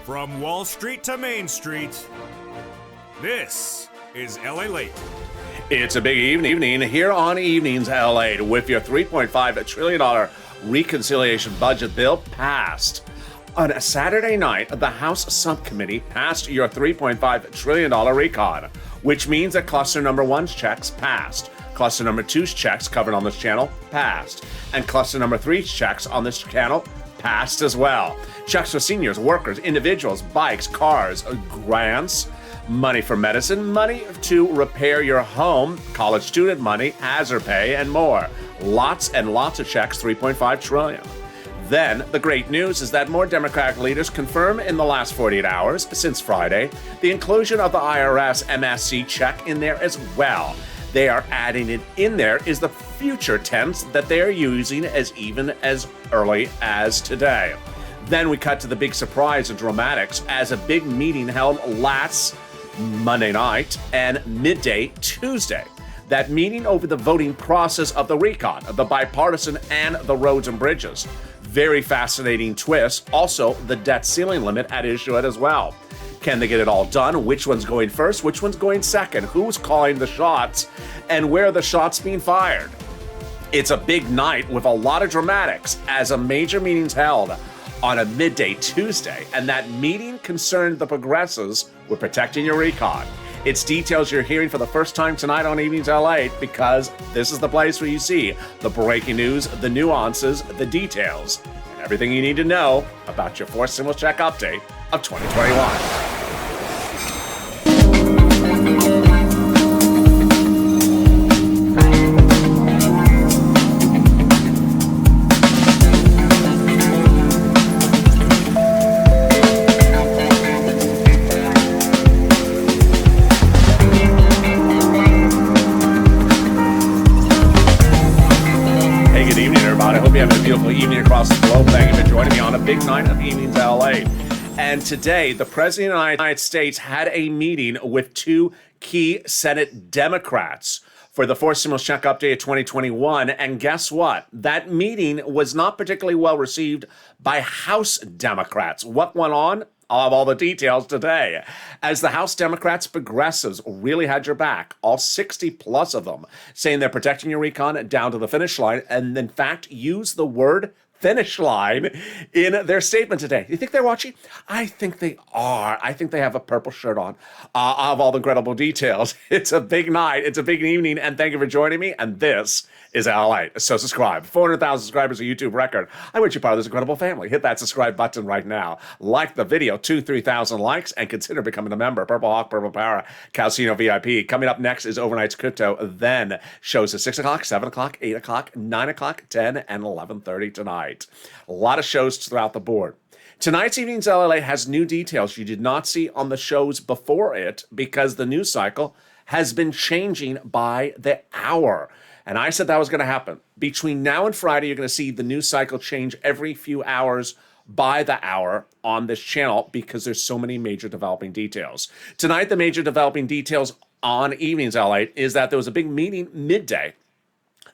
From Wall Street to Main Street, this is Lalate. It's a big evening here on Evenings Lalate with your $3.5 trillion reconciliation budget bill passed. On a Saturday night, the House Subcommittee passed your $3.5 trillion recon, which means that cluster number one's checks passed. Cluster number two's checks covered on this channel passed. And cluster number three's checks on this channel passed as well. Checks for seniors, workers, individuals, bikes, cars, grants, money for medicine, money to repair your home, college student money, hazard pay, and more. Lots and lots of checks, $3.5 trillion. Then, the great news is that more Democratic leaders confirm in the last 48 hours, since Friday, the inclusion of the IRS MSC check in there as well. They are adding it in there is the future tense that they are using as even as early as today. Then we cut to the big surprise and dramatics as a big meeting held last Monday night and midday Tuesday. That meeting over the voting process of the recon, of the bipartisan and the roads and bridges. Very fascinating twist. Also, the debt ceiling limit at issue as well. Can they get it all done? Which one's going first? Which one's going second? Who's calling the shots? And where are the shots being fired? It's a big night with a lot of dramatics as a major meeting's held on a midday Tuesday, and that meeting concerned the progressives with protecting your recon. It's details you're hearing for the first time tonight on Evenings LA because this is the place where you see the breaking news, the nuances, the details, and everything you need to know about your fourth stimulus check update of 2021. Beautiful evening across the globe. Thank you for joining me on a big night of Evenings LA. And today, the President of the United States had a meeting with two key Senate Democrats for the fourth stimulus check update of 2021. And guess what? That meeting was not particularly well received by House Democrats. What went on? I'll have all the details today. As the House Democrats, progressives really had your back, all 60 plus of them, saying they're protecting your recon down to the finish line, and in fact use the word finish line in their statement today. You think they're watching? I think they are. I think they have a purple shirt on. I'll have all the incredible details. It's a big night. It's a big evening, and thank you for joining me, and this is LA. So subscribe. 400,000 subscribers, a YouTube record. I wish you're part of this incredible family. Hit that subscribe button right now. Like the video, 3,000 likes, and consider becoming a member. Purple Hawk, Purple Power, Calcino VIP. Coming up next is Overnight's Crypto. Then shows at 6 o'clock, 7 o'clock, 8 o'clock, 9 o'clock, 10, and 11:30 tonight. A lot of shows throughout the board. Tonight's Evenings LA has new details you did not see on the shows before it because the news cycle has been changing by the hour. And I said that was going to happen. Between now and Friday, you're going to see the news cycle change every few hours by the hour on this channel because there's so many major developing details. Tonight, the major developing details on Evenings LA is that there was a big meeting midday.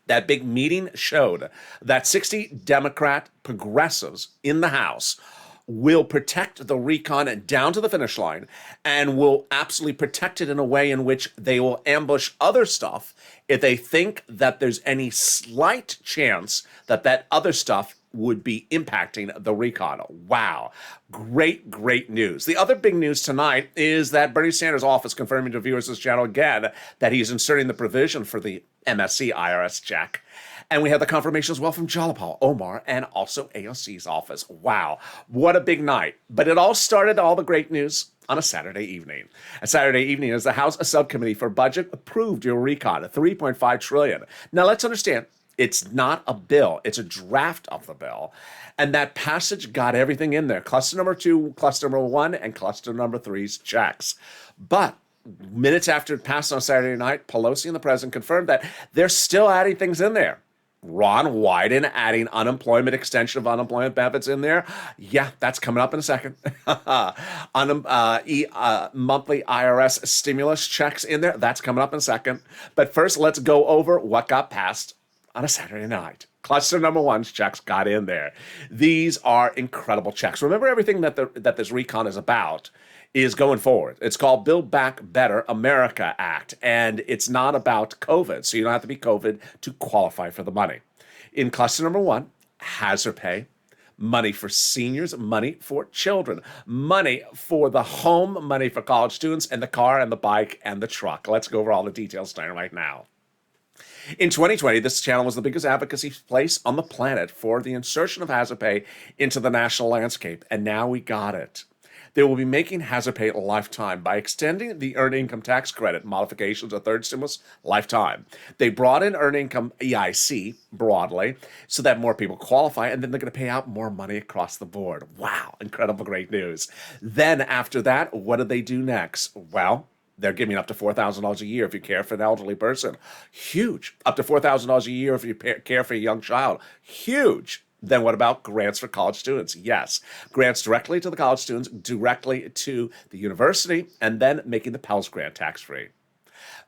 That big meeting showed that 60 Democrat progressives in the House will protect the recon down to the finish line and will absolutely protect it in a way in which they will ambush other stuff if they think that there's any slight chance that that other stuff would be impacting the recon. Wow. Great, great news. The other big news tonight is that Bernie Sanders' office confirming to viewers of this channel again that he's inserting the provision for the MSC IRS check. And we have the confirmation as well from Jalapal, Omar, and also AOC's office. Wow, what a big night. But it all started, all the great news, on a Saturday evening. A Saturday evening as the House Subcommittee for Budget approved your recon, $3.5 trillion. Now let's understand, it's not a bill, it's a draft of the bill. And that passage got everything in there. Cluster number 2, cluster number 1, and cluster number 3's checks. But minutes after it passed on Saturday night, Pelosi and the president confirmed that they're still adding things in there. Ron Wyden adding unemployment extension of unemployment benefits in there. Yeah, that's coming up in a second. Monthly IRS stimulus checks in there. That's coming up in a second. But first, let's go over what got passed on a Saturday night. Cluster number one's checks got in there. These are incredible checks. Remember, everything that this recon is about is going forward. It's called Build Back Better America Act, and it's not about COVID, so you don't have to be COVID to qualify for the money. In cluster number one, hazard pay, money for seniors, money for children, money for the home, money for college students, and the car and the bike and the truck. Let's go over all the details starting right now. In 2020, this channel was the biggest advocacy place on the planet for the insertion of hazard pay into the national landscape, and now we got it. They will be making hazard pay a lifetime by extending the earned income tax credit modifications of third stimulus lifetime. They brought in earned income EIC broadly so that more people qualify, and then they're going to pay out more money across the board. Wow, incredible, great news. Then after that, what do they do next? Well, they're giving up to $4,000 a year if you care for an elderly person. Huge. Up to $4,000 a year if you care for a young child. Huge. Then what about grants for college students? Yes, grants directly to the college students, directly to the university, and then making the Pell Grant tax-free.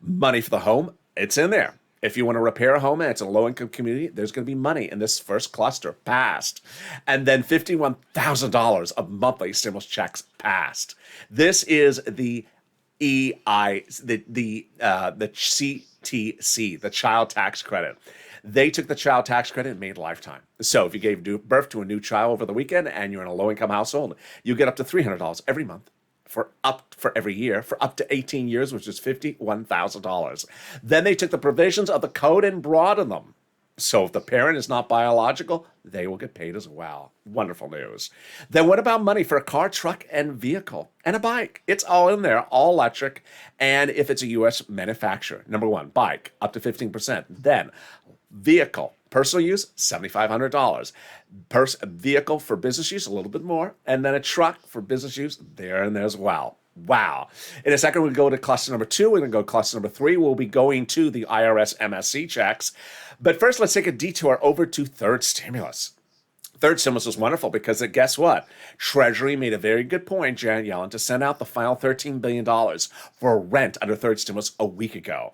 Money for the home, it's in there. If you want to repair a home and it's a low-income community, there's going to be money in this first cluster passed. And then $51,000 of monthly stimulus checks passed. This is the the CTC, the child tax credit. They took the child tax credit and made lifetime. So if you gave birth to a new child over the weekend and you're in a low-income household, you get up to $300 every month for every year for up to 18 years, which is $51,000. Then they took the provisions of the code and broadened them. So if the parent is not biological, they will get paid as well. Wonderful news. Then what about money for a car, truck, and vehicle, and a bike? It's all in there, all electric, and if it's a U.S. manufacturer. Number one, bike, up to 15%. Then vehicle, personal use, $7,500. Vehicle for business use, a little bit more. And then a truck for business use, there and there as well. Wow. In a second, we'll go to cluster number two. We're going to go to cluster number three. We'll be going to the IRS MSC checks. But first, let's take a detour over to third stimulus. Third stimulus was wonderful because guess what? Treasury made a very good point, Janet Yellen, to send out the final $13 billion for rent under third stimulus a week ago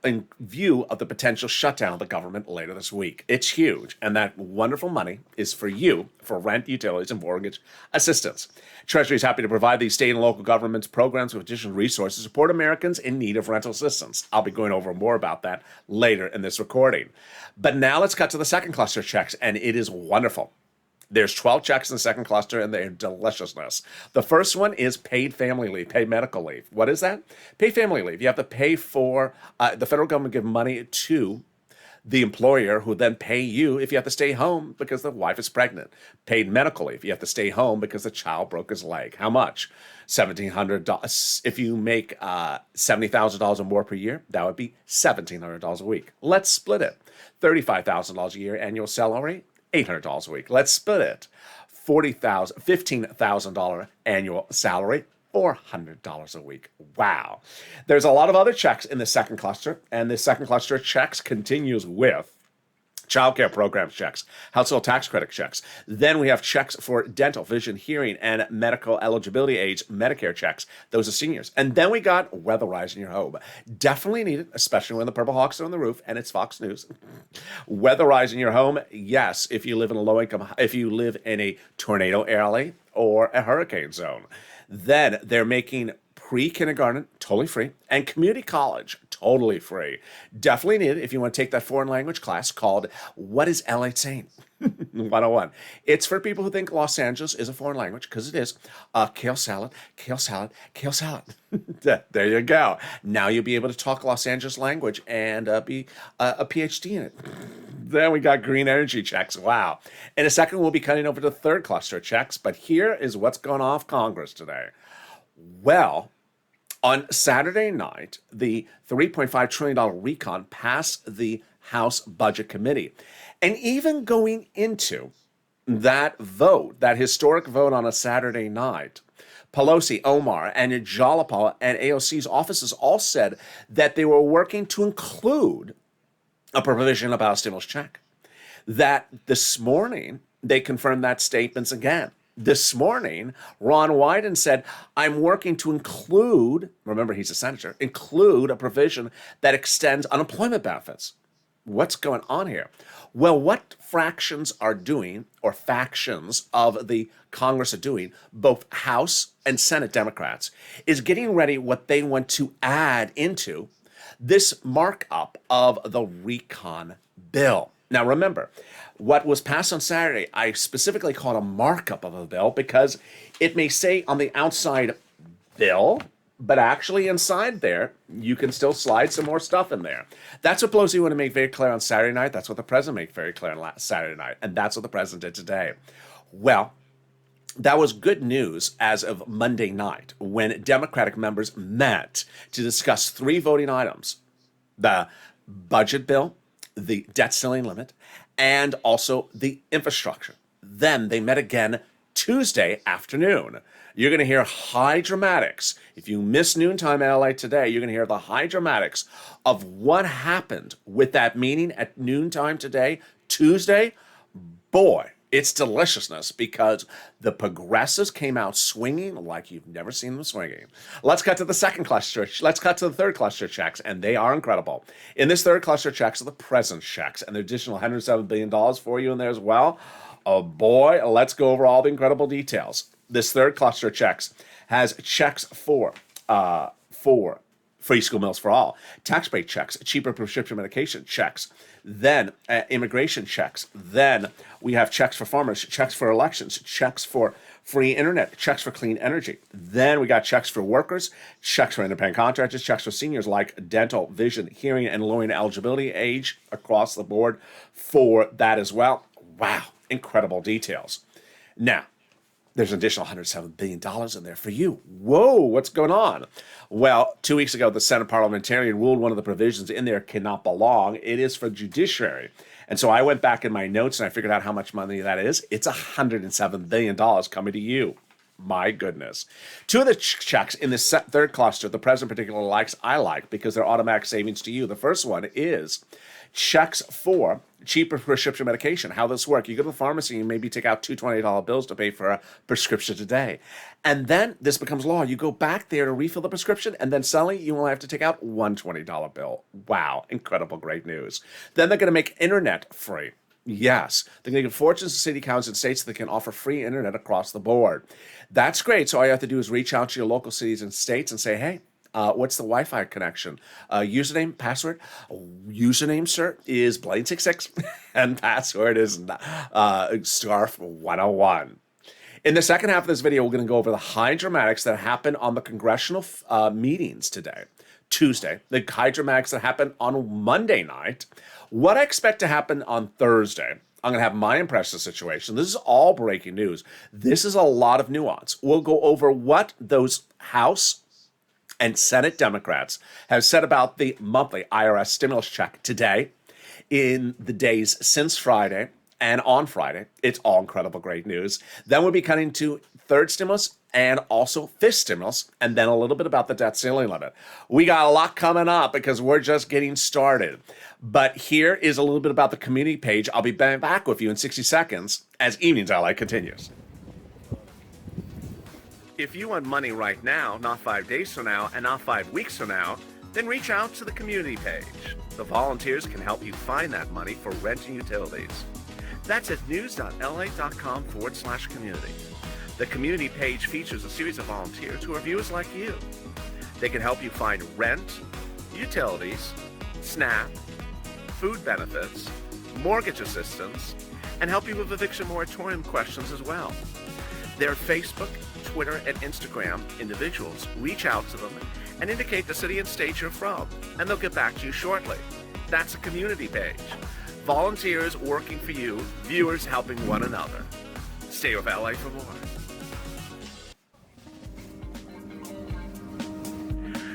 in view of the potential shutdown of the government later this week. It's huge, and that wonderful money is for you for rent, utilities, and mortgage assistance. Treasury is happy to provide these state and local governments programs with additional resources to support Americans in need of rental assistance. I'll be going over more about that later in this recording. But now let's cut to the second cluster of checks, and it is wonderful. There's 12 checks in the second cluster, and they're deliciousness. The first one is paid family leave, paid medical leave. What is that? Paid family leave. You have to pay for, the federal government give money to the employer who then pay you if you have to stay home because the wife is pregnant. Paid medical leave. You have to stay home because the child broke his leg. How much? $1,700. If you make $70,000 or more per year, that would be $1,700 a week. Let's split it. $35,000 a year annual salary, $800 a week. Let's split it. $15,000 annual salary, $400 a week. Wow. There's a lot of other checks in the second cluster, and the second cluster of checks continues with child care program checks, household tax credit checks. Then we have checks for dental, vision, hearing, and medical eligibility aids, Medicare checks. Those are seniors. And then we got weatherizing your home. Definitely needed, especially when the Purple Hawks are on the roof, and it's Fox News. Weatherizing your home, yes, if you live in a low income, if you live in a tornado area or a hurricane zone. Then they're making pre-kindergarten totally free and community college totally free. Definitely needed if you want to take that foreign language class called What is LA Saying? 101. It's for people who think Los Angeles is a foreign language, because it is. Kale salad, kale salad, kale salad. There you go. Now you'll be able to talk Los Angeles language and be a PhD in it. Then we got green energy checks. Wow. In a second, we'll be cutting over to the third cluster of checks, but here is what's going off Congress today. Well, on Saturday night, the $3.5 trillion recon passed the House Budget Committee. And even going into that vote, that historic vote on a Saturday night, Pelosi, Omar, and Jalapa and AOC's offices all said that they were working to include a provision about a stimulus check. That this morning, they confirmed that statements again. This morning, Ron Wyden said, I'm working to include, remember he's a senator, include a provision that extends unemployment benefits. What's going on here? Well, what fractions are doing, or factions of the Congress are doing, both House and Senate Democrats, is getting ready what they want to add into this markup of the recon bill. Now, remember, what was passed on Saturday, I specifically called a markup of a bill because it may say on the outside bill, but actually inside there, you can still slide some more stuff in there. That's what Pelosi wanted to make very clear on Saturday night. That's what the president made very clear on Saturday night. And that's what the president did today. Well, that was good news as of Monday night when Democratic members met to discuss 3 voting items: the budget bill, the debt ceiling limit, and also the infrastructure. Then they met again Tuesday afternoon. You're going to hear high dramatics. If you miss noontime in LA today, you're going to hear the high dramatics of what happened with that meeting at noontime today, Tuesday. Boy, it's deliciousness because the progressives came out swinging like you've never seen them swinging. Let's cut to the second cluster. Let's cut to the third cluster checks, and they are incredible. In this third cluster checks are the president's checks, and the additional $107 billion for you in there as well. Oh boy, let's go over all the incredible details. This third cluster checks has checks for free school meals for all, tax break checks, cheaper prescription medication checks, then immigration checks, then we have checks for farmers, checks for elections, checks for free internet, checks for clean energy. Then we got checks for workers, checks for independent contractors, checks for seniors like dental, vision, hearing, and lowering eligibility age across the board for that as well. Wow, incredible details. Now, there's an additional $107 billion in there for you. Whoa, what's going on? Well, 2 weeks ago, the Senate parliamentarian ruled one of the provisions in there cannot belong. It is for judiciary. And so I went back in my notes and I figured out how much money that is. It's $107 billion coming to you. My goodness. 2 of the checks in this third cluster, the president particularly likes, I like, because they're automatic savings to you. The first one is checks for cheaper prescription medication. How this works? You go to the pharmacy and maybe take out two $20 bills to pay for a prescription today. And then this becomes law. You go back there to refill the prescription, and then suddenly you only have to take out one $20 bill. Wow, incredible, great news. Then they're going to make internet free. Yes, they're going to give fortunes to city councils and states that can offer free internet across the board. That's great. So all you have to do is reach out to your local cities and states and say, hey, what's the Wi-Fi connection? Username, password? Username, sir, is Blaine66, and password is Scarf 101. In the second half of this video, we're going to go over the high dramatics that happened on the congressional meetings today, Tuesday, the high dramatics that happened on Monday night, what I expect to happen on Thursday. I'm going to have my impression of the situation. This is all breaking news. This is a lot of nuance. We'll go over what those House and Senate Democrats have said about the monthly IRS stimulus check today, in the days since Friday, and on Friday. It's all incredible, great news. Then we'll be cutting to third stimulus and also fifth stimulus, and then a little bit about the debt ceiling limit. We got a lot coming up because we're just getting started. But here is a little bit about the community page. I'll be back with you in 60 seconds as Evenings LA continues. If you want money right now, not 5 days from now, and not 5 weeks from now, then reach out to the community page. The volunteers can help you find that money for rent and utilities. That's at news.la.com/community. The community page features a series of volunteers who are viewers like you. They can help you find rent, utilities, SNAP, food benefits, mortgage assistance, and help you with eviction moratorium questions as well. Their Facebook, Twitter, and Instagram individuals reach out to them and indicate the city and state you're from, and they'll get back to you shortly. That's a community page. Volunteers working for you, viewers helping one another. Stay with LA for more.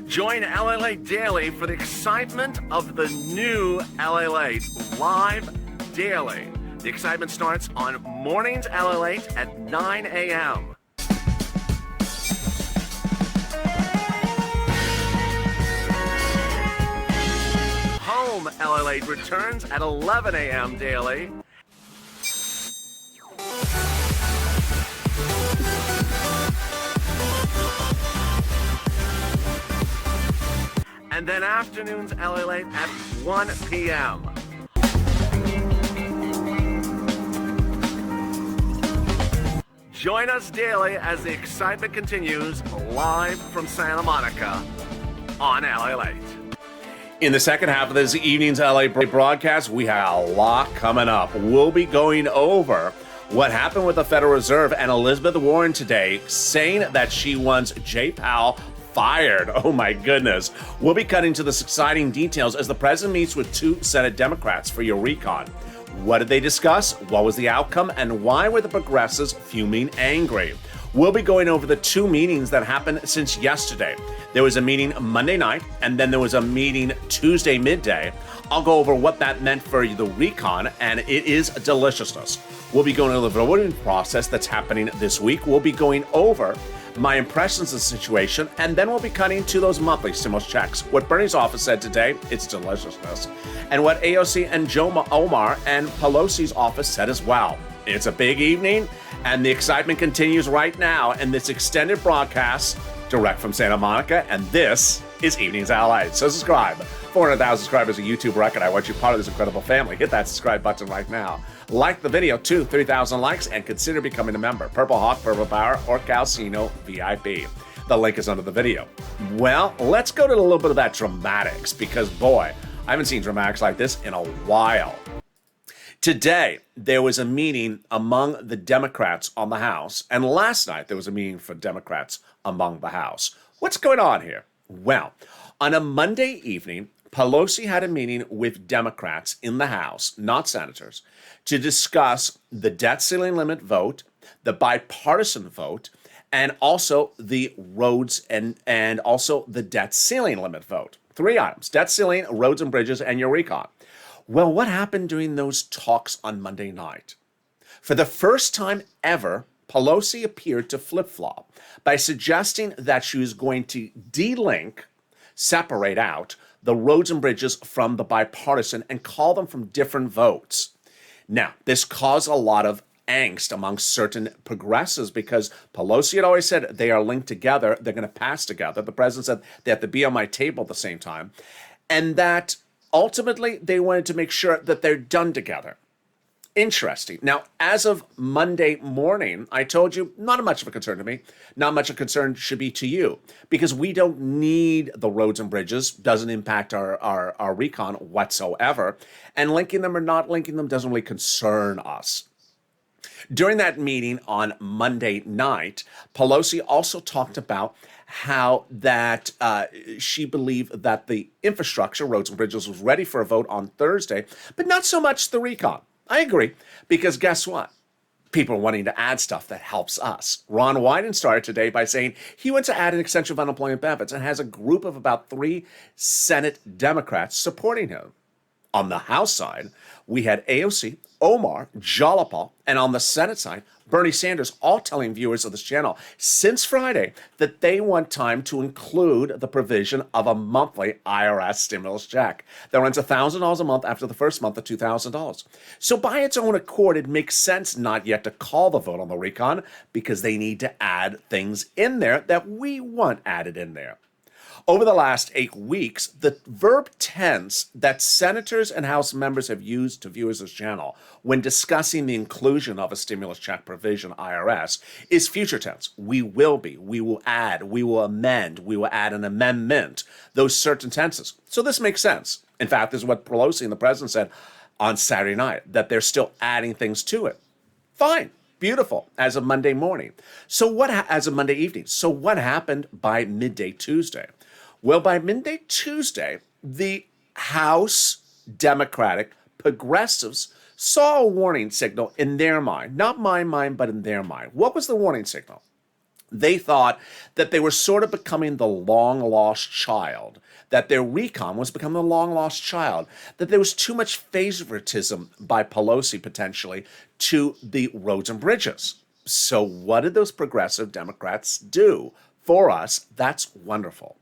Join LA Daily for the excitement of the new LA live daily. The excitement starts on mornings LA at 9 a.m. Home LA returns at 11 a.m. daily. And then afternoons LA at 1 p.m. Join us daily as the excitement continues live from Santa Monica on Lalate. In the second half of this evening's LA broadcast, we have a lot coming up. We'll be going over what happened with the Federal Reserve and Elizabeth Warren today, saying that she wants Jay Powell fired. Oh my goodness. We'll be cutting to the exciting details as the president meets with two Senate Democrats for your recon. What did they discuss? What was the outcome? And why were the progressives fuming angry? We'll be going over the two meetings that happened since yesterday. There was a meeting Monday night, and then there was a meeting Tuesday midday. I'll go over what that meant for the recon, and it is deliciousness. We'll be going over the voting process that's happening this week. We'll be going over my impressions of the situation, and then we'll be cutting to those monthly stimulus checks. What Bernie's office said today, it's deliciousness. And what AOC and Joe Omar and Pelosi's office said as well. It's a big evening, and the excitement continues right now in this extended broadcast direct from Santa Monica, and this is Evenings LA. So subscribe. 400,000 subscribers, a YouTube record. I want you part of this incredible family. Hit that subscribe button right now. Like the video too, 3,000 likes, and consider becoming a member. Purple Hawk, Purple Power, or Calcino VIP. The link is under the video. Well, let's go to a little bit of that dramatics, because boy, I haven't seen dramatics like this in a while. Today, there was a meeting among the Democrats on the House, and last night there was a meeting for Democrats among the House. What's going on here? Well, on a Monday evening, Pelosi had a meeting with Democrats in the House, not senators, to discuss the debt ceiling limit vote, the bipartisan vote, and also the roads and also the debt ceiling limit vote. Three items: debt ceiling, roads and bridges, and your recon. Well, what happened during those talks on Monday night? For the first time ever, Pelosi appeared to flip-flop by suggesting that she was going to separate out the roads and bridges from the bipartisan and call them from different votes. Now, this caused a lot of angst among certain progressives because Pelosi had always said they are linked together, they're going to pass together. The president said they have to be on my table at the same time, and that ultimately they wanted to make sure that they're done together. Interesting. Now, as of Monday morning, I told you, not much of a concern to me, not much of a concern should be to you, because we don't need the roads and bridges, doesn't impact our recon whatsoever, and linking them or not linking them doesn't really concern us. During that meeting on Monday night, Pelosi also talked about how that she believed that the infrastructure, roads and bridges, was ready for a vote on Thursday, but not so much the recon. I agree, because guess what? People are wanting to add stuff that helps us. Ron Wyden started today by saying he wants to add an extension of unemployment benefits and has a group of about 3 Senate Democrats supporting him. On the House side, we had AOC, Omar, Jalapa, and on the Senate side, Bernie Sanders, all telling viewers of this channel since Friday that they want time to include the provision of a monthly IRS stimulus check that runs $1,000 a month after the first month of $2,000. So by its own accord, it makes sense not yet to call the vote on the recon because they need to add things in there that we want added in there. Over the last 8 weeks, the verb tense that senators and House members have used to viewers of this channel when discussing the inclusion of a stimulus check provision, IRS, is future tense. We will be, we will add, we will amend, we will add an amendment, those certain tenses. So this makes sense. In fact, this is what Pelosi and the president said on Saturday night, that they're still adding things to it. Fine. Beautiful, as of Monday morning. As of Monday evening. So what happened by midday Tuesday? Well, by midday Tuesday, the House Democratic progressives saw a warning signal in their mind. Not my mind, but in their mind. What was the warning signal? They thought that they were sort of becoming the long-lost child, that their recon was becoming the long-lost child, that there was too much favoritism by Pelosi, potentially, to the roads and bridges. So what did those progressive Democrats do for us? That's wonderful.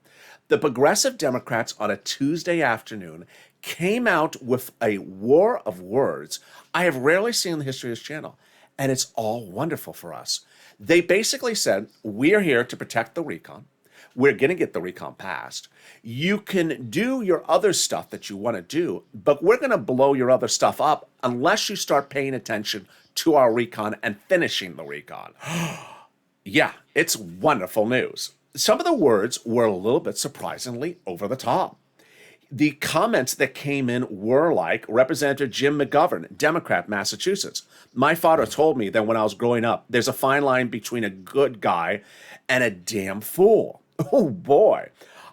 The progressive Democrats on a Tuesday afternoon came out with a war of words I have rarely seen in the history of this channel, and it's all wonderful for us. They basically said, we are here to protect the recon. We're going to get the recon passed. You can do your other stuff that you want to do, but we're going to blow your other stuff up unless you start paying attention to our recon and finishing the recon. Yeah, it's wonderful news. Some of the words were a little bit surprisingly over the top. The comments that came in were like Representative Jim McGovern, Democrat, Massachusetts. My father told me that when I was growing up, there's a fine line between a good guy and a damn fool. Oh boy,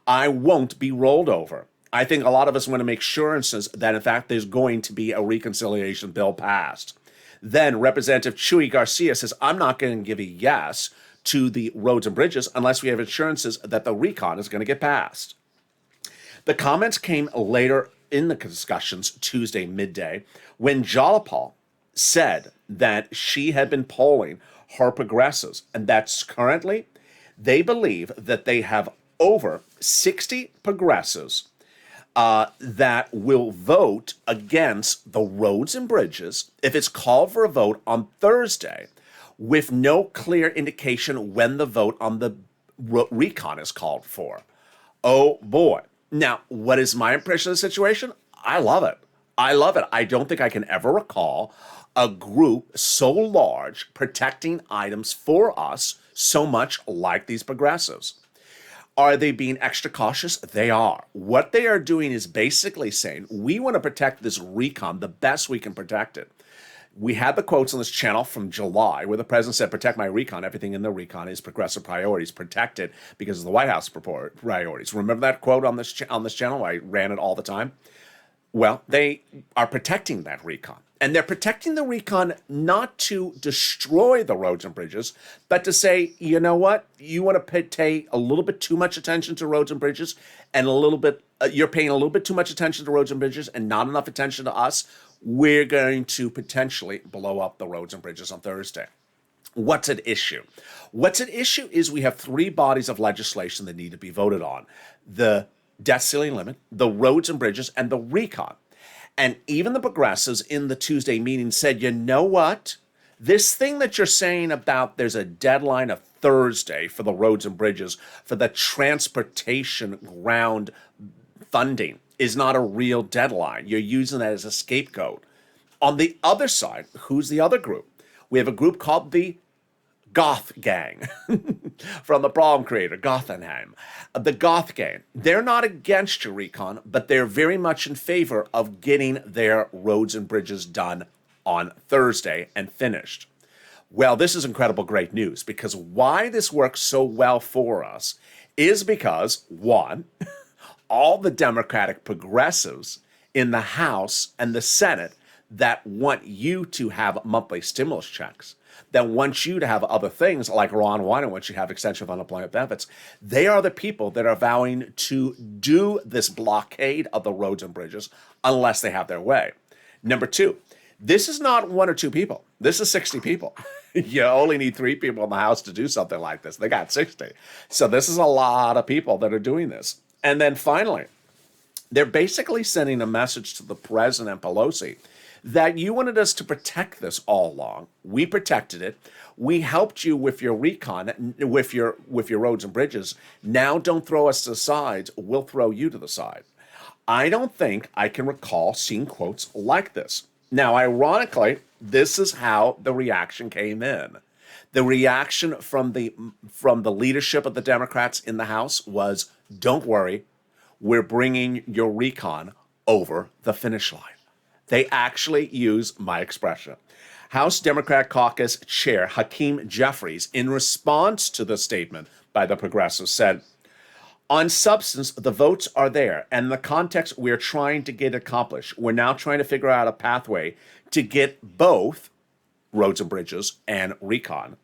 I won't be rolled over. I think a lot of us want to make assurances that in fact there's going to be a reconciliation bill passed. Then Representative Chuy Garcia says, I'm not going to give a yes to the roads and bridges unless we have assurances that the recon is going to get passed. The comments came later in the discussions Tuesday midday when Jalapal said that she had been polling her progressives and that's currently they believe that they have over 60 progressives that will vote against the roads and bridges if it's called for a vote on Thursday with no clear indication when the vote on the recon is called for. Oh boy. Now, what is my impression of the situation? I love it. I love it. I don't think I can ever recall a group so large protecting items for us so much like these progressives. Are they being extra cautious? They are. What they are doing is basically saying, we want to protect this recon the best we can protect it. We had the quotes on this channel from July where the president said, protect my recon. Everything in the recon is progressive priorities. Protect it because of the White House priorities. Remember that quote on this channel? I ran it all the time. Well, they are protecting that recon. And they're protecting the recon not to destroy the roads and bridges, but to say, you know what? You want to pay a little bit too much attention to roads and bridges and a little bit, you're paying a little bit too much attention to roads and bridges and not enough attention to us. We're going to potentially blow up the roads and bridges on Thursday. What's at issue? What's at issue is we have three bodies of legislation that need to be voted on. The debt ceiling limit, the roads and bridges, and the recon. And even the progressives in the Tuesday meeting said, you know what? This thing that you're saying about there's a deadline of Thursday for the roads and bridges, for the transportation ground funding is not a real deadline. You're using that as a scapegoat. On the other side, who's the other group? We have a group called the Goth Gang from the problem creator, Gothenheim. The Goth Gang, they're not against your recon, but they're very much in favor of getting their roads and bridges done on Thursday and finished. Well, this is incredible great news because why this works so well for us is because, one, all the Democratic progressives in the House and the Senate that want you to have monthly stimulus checks, that want you to have other things like Ron Wyden wants you to have extension of unemployment benefits, they are the people that are vowing to do this blockade of the roads and bridges unless they have their way. Number two, this is not one or two people. This is 60 people. You only need 3 people in the House to do something like this. They got 60. So this is a lot of people that are doing this. And then finally, they're basically sending a message to the President Pelosi that you wanted us to protect this all along. We protected it. We helped you with your recon, with your roads and bridges. Now don't throw us to the sides. We'll throw you to the side. I don't think I can recall seeing quotes like this. Now, ironically, this is how the reaction came in. The reaction from the leadership of the Democrats in the House was, don't worry, we're bringing your recon over the finish line. They actually use my expression. House Democrat Caucus Chair Hakeem Jeffries, in response to the statement by the progressives, said, on substance, the votes are there, and the context we're trying to get accomplished. We're now trying to figure out a pathway to get both roads and bridges and recon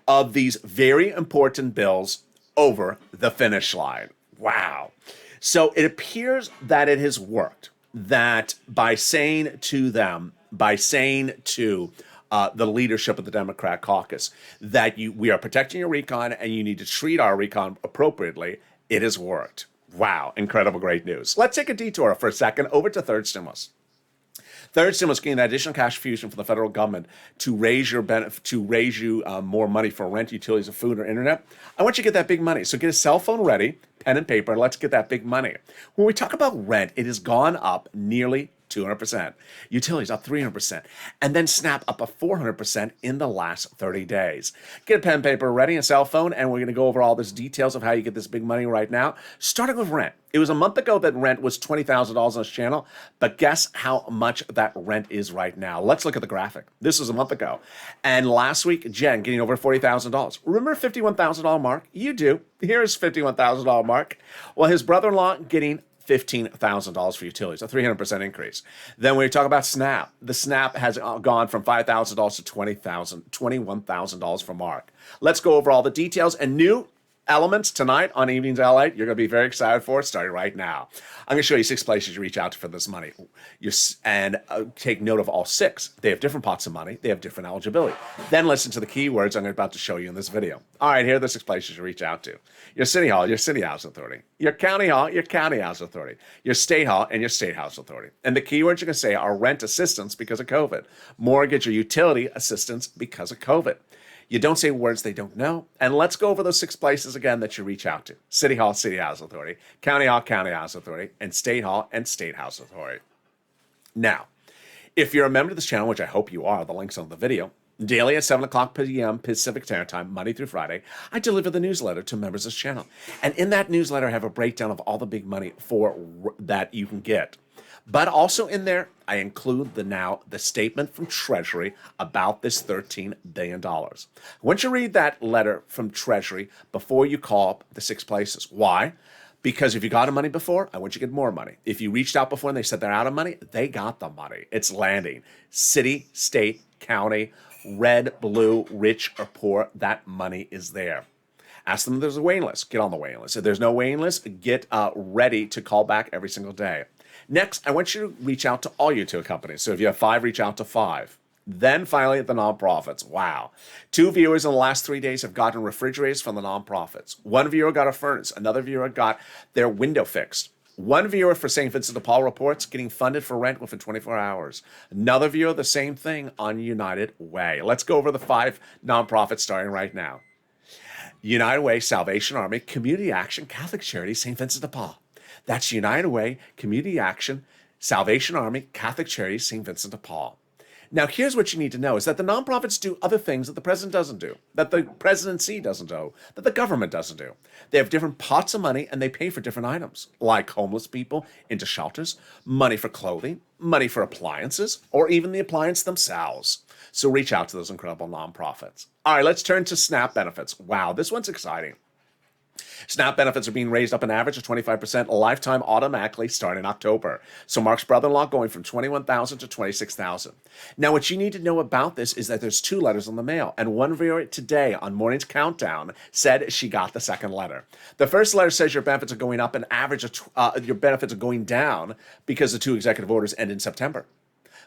of these very important bills over the finish line. Wow. So it appears that it has worked. That by saying to the leadership of the Democrat caucus that we are protecting your recon and you need to treat our recon appropriately, it has worked. Wow, incredible great news. Let's take a detour for a second over to third stimulus. Third stimulus getting that additional cash infusion from the federal government to raise your more money for rent, utilities, of food, or internet. I want you to get that big money. So get a cell phone ready, pen and paper, and let's get that big money. When we talk about rent, it has gone up nearly 200%. Utilities up 300%. And then SNAP up 400% in the last 30 days. Get a pen and paper ready, a cell phone, and we're going to go over all these details of how you get this big money right now. Starting with rent. It was a month ago that rent was $20,000 on this channel, but guess how much that rent is right now? Let's look at the graphic. This was a month ago. And last week, Jen getting over $40,000. Remember $51,000 mark? You do. Here's $51,000 mark. Well, his brother-in-law getting $15,000 for utilities, a 300% increase. Then when we talk about SNAP, the SNAP has gone from $5,000 to $21,000 for Mark. Let's go over all the details and new elements tonight on Evenings LA. You're going to be very excited for it, starting right now. I'm going to show you 6 places you reach out to for this money. Take note of all 6. They have different pots of money. They have different eligibility. Then listen to the keywords I'm about to show you in this video. All right, here are the 6 places you reach out to. Your city hall, your city house authority. Your county hall, your county house authority. Your state hall, and your state house authority. And the keywords you can say are rent assistance because of COVID, mortgage or utility assistance because of COVID. You don't say words they don't know. And let's go over those 6 places again that you reach out to. City Hall, City House Authority, County Hall, County House Authority, and State Hall and State House Authority. Now, if you're a member of this channel, which I hope you are, the link's on the video, daily at 7 o'clock p.m. Pacific Standard Time, Monday through Friday, I deliver the newsletter to members of this channel. And in that newsletter, I have a breakdown of all the big money that you can get. But also in there, I include the statement from Treasury about this $13 billion. I want you to read that letter from Treasury before you call up the 6 places. Why? Because if you got money before, I want you to get more money. If you reached out before and they said they're out of money, they got the money. It's landing. City, state, county, red, blue, rich, or poor, that money is there. Ask them if there's a waiting list. Get on the waiting list. If there's no waiting list, get ready to call back every single day. Next, I want you to reach out to all utility companies. So if you have 5, reach out to 5. Then finally, the nonprofits. Wow. 2 viewers in the last 3 days have gotten refrigerators from the nonprofits. 1 viewer got a furnace. Another viewer got their window fixed. 1 viewer for St. Vincent de Paul reports getting funded for rent within 24 hours. Another viewer, the same thing on United Way. Let's go over the 5 nonprofits starting right now. United Way, Salvation Army, Community Action, Catholic Charities, St. Vincent de Paul. That's United Way, Community Action, Salvation Army, Catholic Charities, St. Vincent de Paul. Now, here's what you need to know is that the nonprofits do other things that the president doesn't do, that the presidency doesn't do, that the government doesn't do. They have different pots of money and they pay for different items, like homeless people into shelters, money for clothing, money for appliances, or even the appliance themselves. So reach out to those incredible nonprofits. All right, let's turn to SNAP benefits. Wow, this one's exciting. SNAP benefits are being raised up an average of 25% lifetime automatically starting in October. So Mark's brother-in-law going from $21,000 to $26,000. Now, what you need to know about this is that there's 2 letters in the mail, and 1 viewer today on Morning's Countdown said she got the 2nd letter. The first letter says your benefits are going up, an average of your benefits are going down because the 2 executive orders end in September.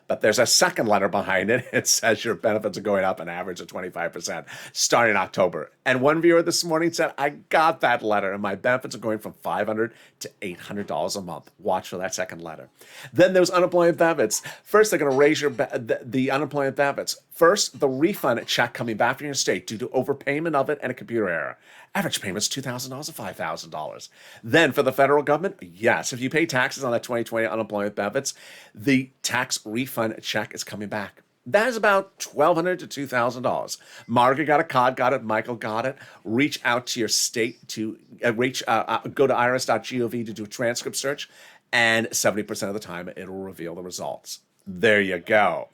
But there's a 2nd letter behind it. It says your benefits are going up an average of 25% starting in October. And 1 viewer this morning said, I got that letter and my benefits are going from $500 to $800 a month. Watch for that 2nd letter. Then there's unemployment benefits. First, they're going to raise the unemployment benefits. First, the refund check coming back from your state due to overpayment of it and a computer error. Average payment's $2,000 to $5,000. Then for the federal government, yes, if you pay taxes on that 2020 unemployment benefits, the tax refund check is coming back. That is about $1,200 to $2,000. Margaret got it, Cod got it, Michael got it. Reach out to your state to go to irs.gov to do a transcript search, and 70% of the time it'll reveal the results. There you go.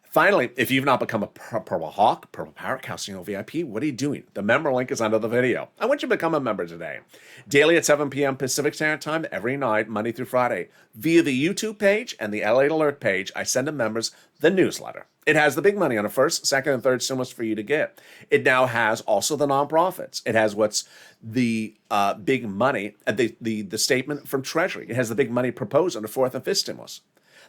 Finally, if you've not become a Purple Hawk, Purple Parrot, Calcino VIP, what are you doing? The member link is under the video. I want you to become a member today. Daily at 7 p.m. Pacific Standard Time, every night, Monday through Friday. Via the YouTube page and the LA Alert page, I send to members the newsletter. It has the big money on the 1st, 2nd, and 3rd stimulus for you to get. It now has also the nonprofits. It has what's the big money, the statement from Treasury. It has the big money proposed on the 4th and 5th stimulus.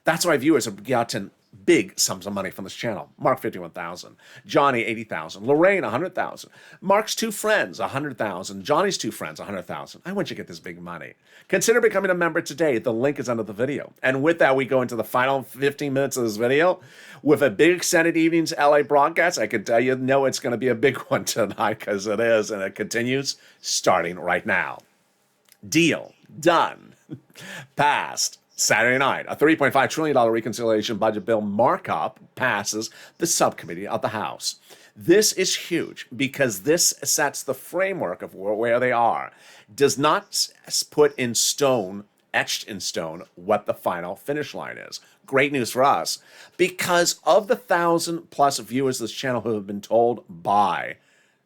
That's why viewers have gotten big sums of money from this channel. Mark, 51,000. Johnny, 80,000. Lorraine, 100,000. Mark's two friends, 100,000. Johnny's two friends, 100,000. I want you to get this big money. Consider becoming a member today. The link is under the video. And with that, we go into the final 15 minutes of this video with a big extended evenings LA broadcast. I can tell you, no, it's going to be a big one tonight because it is, and it continues starting right now. Deal done. Passed. Saturday night, a $3.5 trillion reconciliation budget bill markup passes the subcommittee of the House. This is huge because this sets the framework of where they are. Does not put in stone, etched in stone, what the final finish line is. Great news for us because of the 1,000+ viewers of this channel who have been told by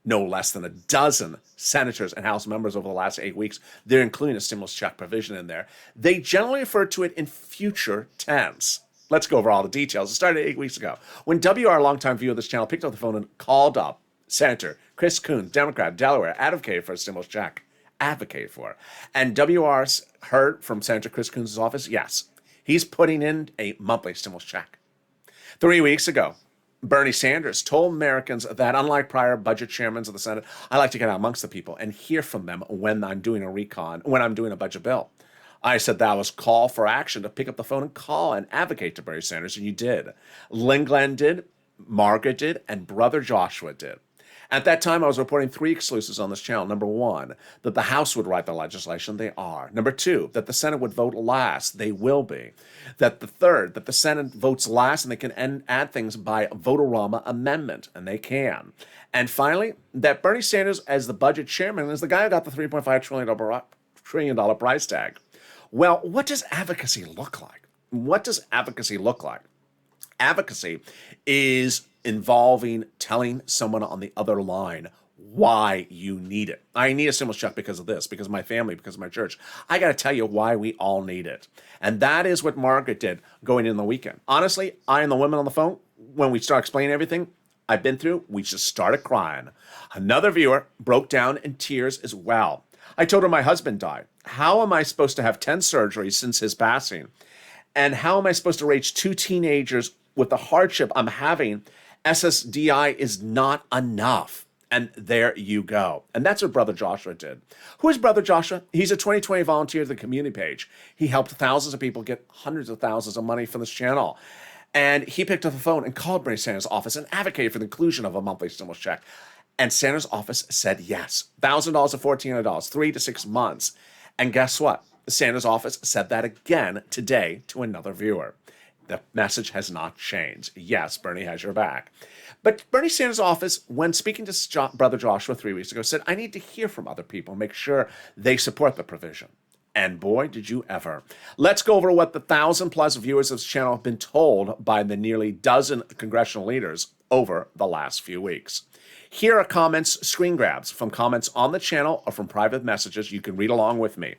no less than a dozen senators and House members over the last 8 weeks, they're including a stimulus check provision in there. They generally refer to it in future tense. Let's go over all the details. It started 8 weeks ago when WR, a longtime viewer of this channel, picked up the phone and called up Senator Chris Coons, Democrat, Delaware, advocated for a stimulus check. Advocate for it. And WR's heard from Senator Chris Coons' office, yes, he's putting in a monthly stimulus check. 3 weeks ago, Bernie Sanders told Americans that unlike prior budget chairmen of the Senate, I like to get out amongst the people and hear from them when I'm doing a budget bill. I said that was call for action to pick up the phone and call and advocate to Bernie Sanders, and you did. Lynn Glenn did, Margaret did, and Brother Joshua did. At that time, I was reporting 3 exclusives on this channel. Number 1, that the House would write the legislation. They are. Number 2, that the Senate would vote last. They will be. That the third, that the Senate votes last and they can add things by vote-a-rama amendment, and they can. And finally, that Bernie Sanders, as the budget chairman, is the guy who got the $3.5 trillion price tag. Well, what does advocacy look like? What does advocacy look like? Advocacy is involving telling someone on the other line why you need it. I need a stimulus check because of this, because of my family, because of my church. I got to tell you why we all need it. And that is what Margaret did going in the weekend. Honestly, I and the women on the phone, when we start explaining everything I've been through, we just started crying. Another viewer broke down in tears as well. I told her my husband died. How am I supposed to have 10 surgeries since his passing? And how am I supposed to raise 2 teenagers with the hardship I'm having? SSDI is not enough. And there you go. And that's what Brother Joshua did. Who is Brother Joshua? He's a 2020 volunteer to the community page. He helped thousands of people get hundreds of thousands of money from this channel. And he picked up the phone and called Bernie Sanders' office and advocated for the inclusion of a monthly stimulus check. And Sanders' office said yes. $1,000 to $1,400, 3 to 6 months. And guess what? The Sanders' office said that again today to another viewer. The message has not changed. Yes, Bernie has your back. But Bernie Sanders' office, when speaking to Brother Joshua 3 weeks ago, said, I need to hear from other people, make sure they support the provision. And boy, did you ever. Let's go over what the 1,000+ viewers of this channel have been told by the nearly dozen congressional leaders over the last few weeks. Here are comments, screen grabs from comments on the channel or from private messages. You can read along with me.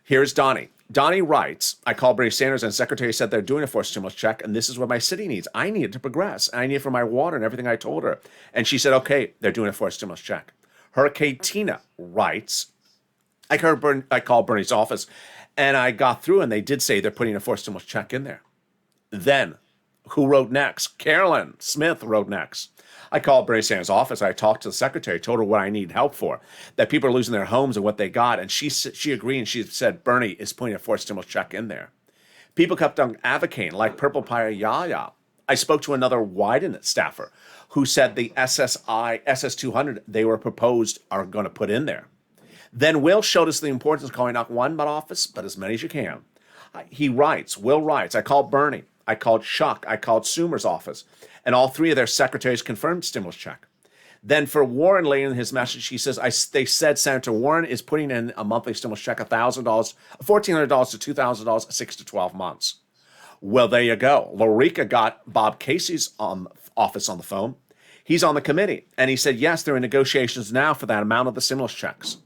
Here's Donnie. Donnie writes, I called Bernie Sanders and the secretary said they're doing a forced stimulus check and this is what my city needs. I need it to progress. And I need it for my water and everything I told her. And she said, okay, they're doing a forced stimulus check. Hurricane Tina writes, I called Bernie's office and I got through and they did say they're putting a forced stimulus check in there. Then, who wrote next? Carolyn Smith wrote next. I called Bernie Sanders' office. I talked to the secretary, told her what I need help for, that people are losing their homes and what they got. And she agreed and she said, Bernie is putting a forced stimulus check in there. People kept on advocating, like Purple Pie Yaya. I spoke to another Wyden staffer who said the SS200 they were proposed are going to put in there. Then Will showed us the importance of calling not one office, but as many as you can. Will writes, I called Bernie, I called Chuck, I called Sumer's office, and all 3 of their secretaries confirmed stimulus check. Then for Warren, later in his message, he says, they said Senator Warren is putting in a monthly stimulus check, $1,000, $1,400 to $2,000, 6 to 12 months. Well, there you go. Lorica got Bob Casey's office on the phone. He's on the committee, and he said, yes, they're in negotiations now for that amount of the stimulus checks.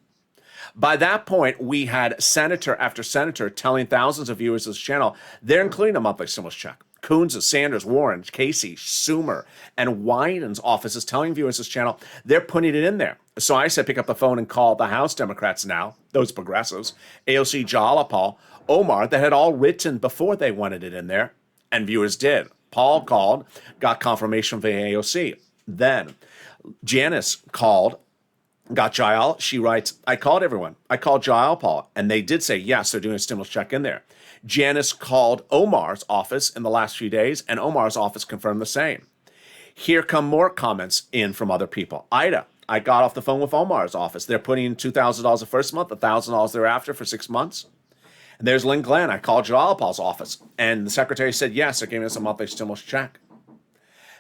By that point, we had senator after senator telling thousands of viewers of this channel they're including a monthly stimulus check. Coons, Sanders, Warren, Casey, Sumer, and Wyden's offices telling viewers of this channel they're putting it in there. So I said pick up the phone and call the House Democrats now, those progressives, AOC, Jalapal, Omar, that had all written before they wanted it in there, and viewers did. Paul called, got confirmation from the AOC. Then Janice called, got Jael. She writes, I called everyone. I called Jael, Paul, and they did say, yes, they're doing a stimulus check in there. Janice called Omar's office in the last few days, and Omar's office confirmed the same. Here come more comments in from other people. Ida, I got off the phone with Omar's office. They're putting in $2,000 the first month, $1,000 thereafter for 6 months. And there's Lynn Glenn. I called Jael Paul's office, and the secretary said, yes, they're giving us a monthly stimulus check.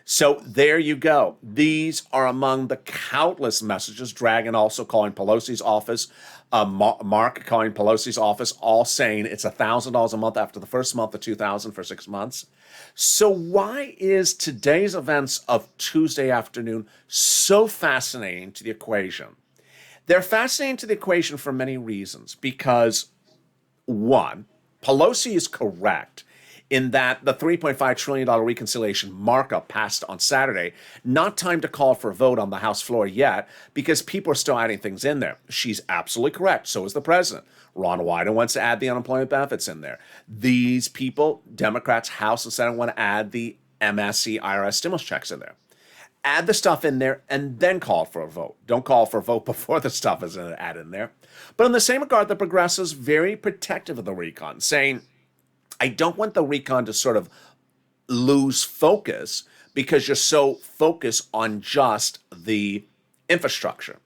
So there you go. These are among the countless messages. Dragon also calling Pelosi's office, Mark calling Pelosi's office, all saying it's $1,000 a month after the first month of $2,000 for 6 months. So why is today's events of Tuesday afternoon so fascinating to the equation? They're fascinating to the equation for many reasons. Because, one, Pelosi is correct in that the $3.5 trillion reconciliation markup passed on Saturday, not time to call for a vote on the House floor yet, because people are still adding things in there. She's absolutely correct. So is the president. Ron Wyden wants to add the unemployment benefits in there. These people, Democrats, House and Senate, want to add the MSC IRS stimulus checks in there. Add the stuff in there and then call for a vote. Don't call for a vote before the stuff is added in there. But in the same regard, the progressives very protective of the recon, saying, I don't want the recon to sort of lose focus because you're so focused on just the infrastructure.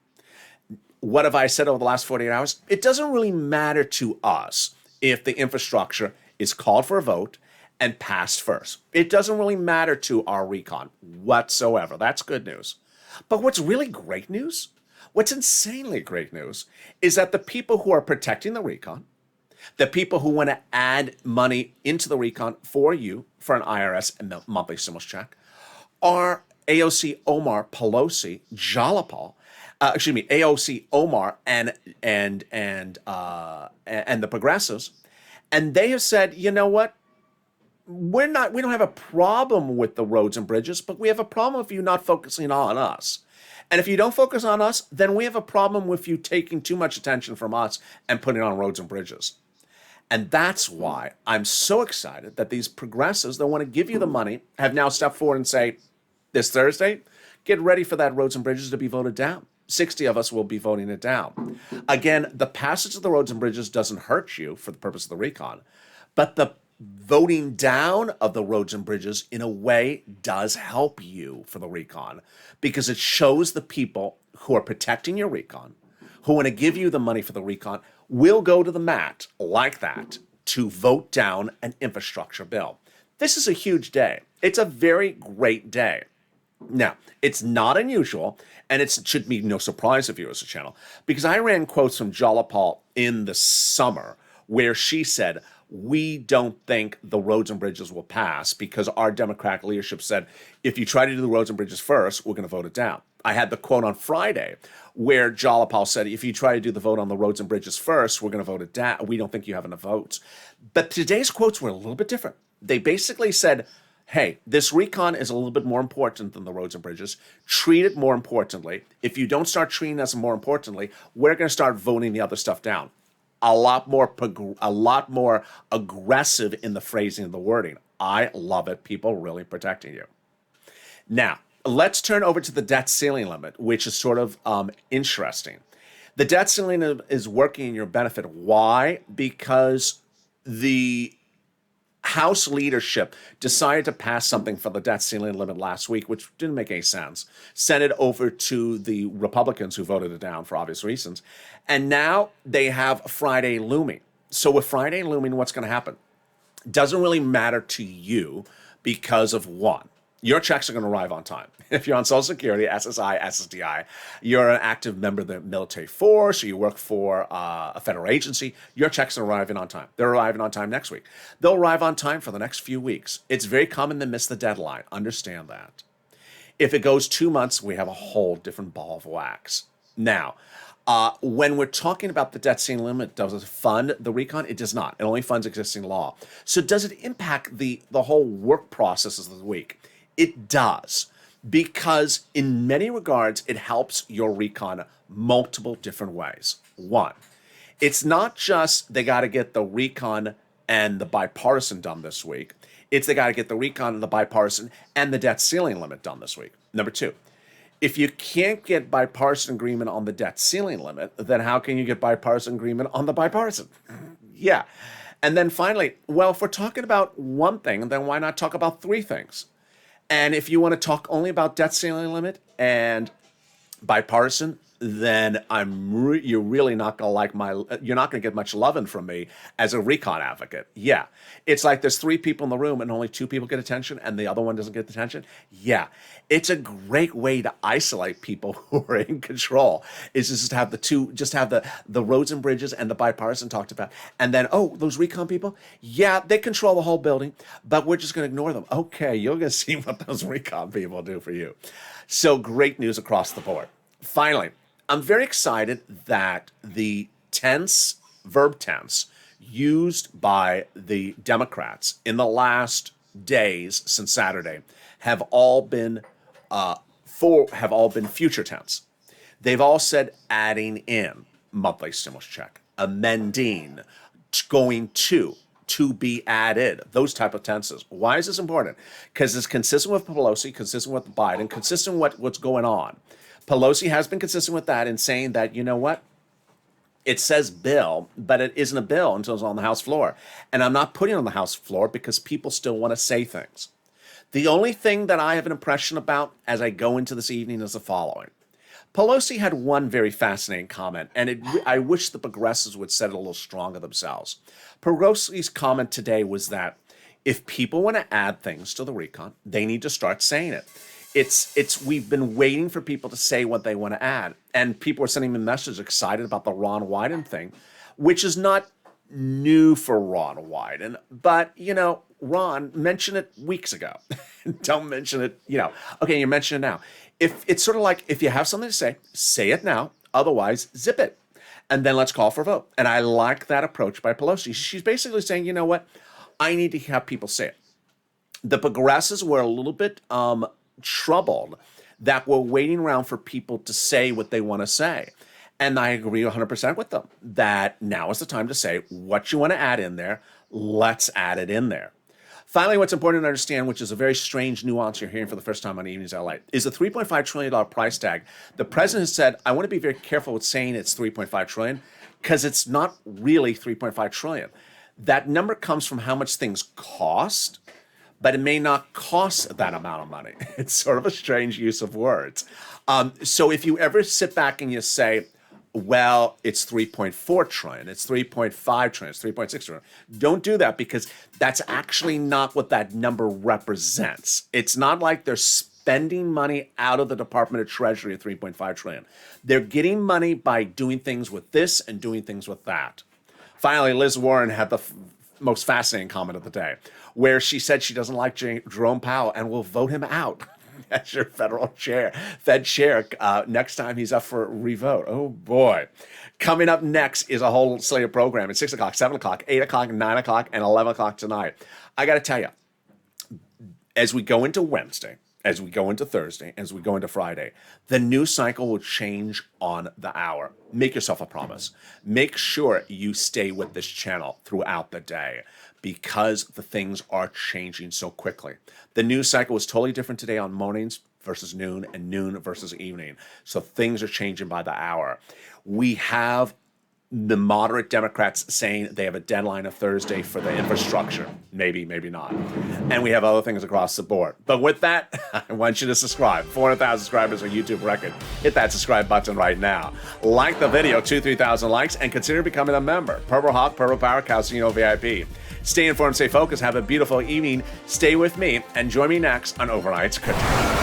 What have I said over the last 48 hours? It doesn't really matter to us if the infrastructure is called for a vote and passed first. It doesn't really matter to our recon whatsoever. That's good news. But what's really great news, what's insanely great news, is that the people who are protecting the recon, the people who want to add money into the recon for you for an IRS and monthly stimulus check are AOC, Omar, Pelosi, Jalapal, AOC, Omar, and the progressives, and they have said, you know what? We don't have a problem with the roads and bridges, but we have a problem with you not focusing on us. And if you don't focus on us, then we have a problem with you taking too much attention from us and putting it on roads and bridges. And that's why I'm so excited that these progressives that want to give you the money have now stepped forward and say, this Thursday, get ready for that roads and bridges to be voted down. 60 of us will be voting it down. Again, the passage of the roads and bridges doesn't hurt you for the purpose of the recon, but the voting down of the roads and bridges in a way does help you for the recon, because it shows the people who are protecting your recon, who want to give you the money for the recon, will go to the mat like that to vote down an infrastructure bill. This is a huge day. It's a very great day. Now, it's not unusual, and it should be no surprise to viewers of the channel, because I ran quotes from Jalapal in the summer where she said, we don't think the roads and bridges will pass because our Democratic leadership said, if you try to do the roads and bridges first, we're going to vote it down. I had the quote on Friday where Jalapal said, if you try to do the vote on the roads and bridges first, we're going to vote it down. We don't think you have enough votes. But today's quotes were a little bit different. They basically said, hey, this recon is a little bit more important than the roads and bridges. Treat it more importantly. If you don't start treating us more importantly, we're going to start voting the other stuff down. A lot more aggressive in the phrasing and the wording. I love it. People really protecting you. Now, let's turn over to the debt ceiling limit, which is sort of interesting. The debt ceiling is working in your benefit. Why? Because the House leadership decided to pass something for the debt ceiling limit last week, which didn't make any sense. Sent it over to the Republicans, who voted it down for obvious reasons. And now they have Friday looming. So with Friday looming, what's going to happen? Doesn't really matter to you because of one, your checks are going to arrive on time. If you're on Social Security, SSI, SSDI, you're an active member of the military force, or you work for a federal agency, your checks are arriving on time. They're arriving on time next week. They'll arrive on time for the next few weeks. It's very common to miss the deadline. Understand that. If it goes 2 months, we have a whole different ball of wax. Now, when we're talking about the debt ceiling limit, does it fund the recon? It does not. It only funds existing law. So does it impact the whole work processes of the week? It does, because in many regards, it helps your recon multiple different ways. One, it's not just they got to get the recon and the bipartisan done this week. It's they got to get the recon and the bipartisan and the debt ceiling limit done this week. Number two, if you can't get bipartisan agreement on the debt ceiling limit, then how can you get bipartisan agreement on the bipartisan? Yeah. And then finally, well, if we're talking about one thing, then why not talk about three things? And if you want to talk only about debt ceiling limit and bipartisan, then you're really not gonna like you're not gonna get much loving from me as a recon advocate. Yeah, it's like there's three people in the room and only two people get attention, and the other one doesn't get attention. Yeah, it's a great way to isolate people who are in control. Is just to have the roads and bridges and the bipartisan talked about, and then those recon people, yeah, they control the whole building, but we're just gonna ignore them. Okay, you're gonna see what those recon people do for you. So great news across the board. Finally, I'm very excited that the verb tense used by the Democrats in the last days since Saturday have all been future tense. They've all said adding in monthly stimulus check, amending, going to be added, those type of tenses. Why is this important? Because it's consistent with Pelosi, consistent with Biden, consistent with what's going on. Pelosi has been consistent with that in saying that, you know what? It says bill, but it isn't a bill until it's on the House floor. And I'm not putting it on the House floor because people still want to say things. The only thing that I have an impression about as I go into this evening is the following. Pelosi had one very fascinating comment, and I wish the progressives would set it a little stronger themselves. Pelosi's comment today was that if people want to add things to the recon, they need to start saying it. We've been waiting for people to say what they want to add. And people are sending me messages excited about the Ron Wyden thing, which is not new for Ron Wyden. But, Ron mentioned it weeks ago. Don't mention it, Okay, you mention it now. If it's sort of like, if you have something to say it now. Otherwise, zip it. And then let's call for a vote. And I like that approach by Pelosi. She's basically saying, you know what? I need to have people say it. The progressives were a little bit troubled that we're waiting around for people to say what they want to say. And I agree 100% with them that now is the time to say what you want to add in there. Let's add it in there. Finally, what's important to understand, which is a very strange nuance you're hearing for the first time on Evenings LA, is the $3.5 trillion price tag. The president has said, I want to be very careful with saying it's $3.5 trillion because it's not really $3.5 trillion. That number comes from how much things cost, but it may not cost that amount of money. It's sort of a strange use of words. So if you ever sit back and you say, well, it's 3.4 trillion, it's 3.5 trillion, it's 3.6 trillion. Don't do that because that's actually not what that number represents. It's not like they're spending money out of the Department of Treasury at 3.5 trillion. They're getting money by doing things with this and doing things with that. Finally, Liz Warren had the most fascinating comment of the day, where she said she doesn't like Jerome Powell and will vote him out as your Fed chair next time he's up for a revote. Oh boy. Coming up next is a whole slate of program at 6 o'clock, 7 o'clock, 8 o'clock, 9 o'clock, and 11 o'clock tonight. I got to tell you, as we go into Wednesday, as we go into Thursday, as we go into Friday, the news cycle will change on the hour. Make yourself a promise. Make sure you stay with this channel throughout the day because the things are changing so quickly. The news cycle is totally different today on mornings versus noon and noon versus evening. So things are changing by the hour. We have the moderate Democrats saying they have a deadline of Thursday for the infrastructure. Maybe, maybe not. And we have other things across the board. But with that, I want you to subscribe. 400,000 subscribers, a YouTube record. Hit that subscribe button right now. Like the video, 2,000-3,000 likes, and consider becoming a member. Purple Hawk, Purple Power, Calcino VIP. Stay informed, stay focused, have a beautiful evening. Stay with me, and join me next on Overnight's Crypto.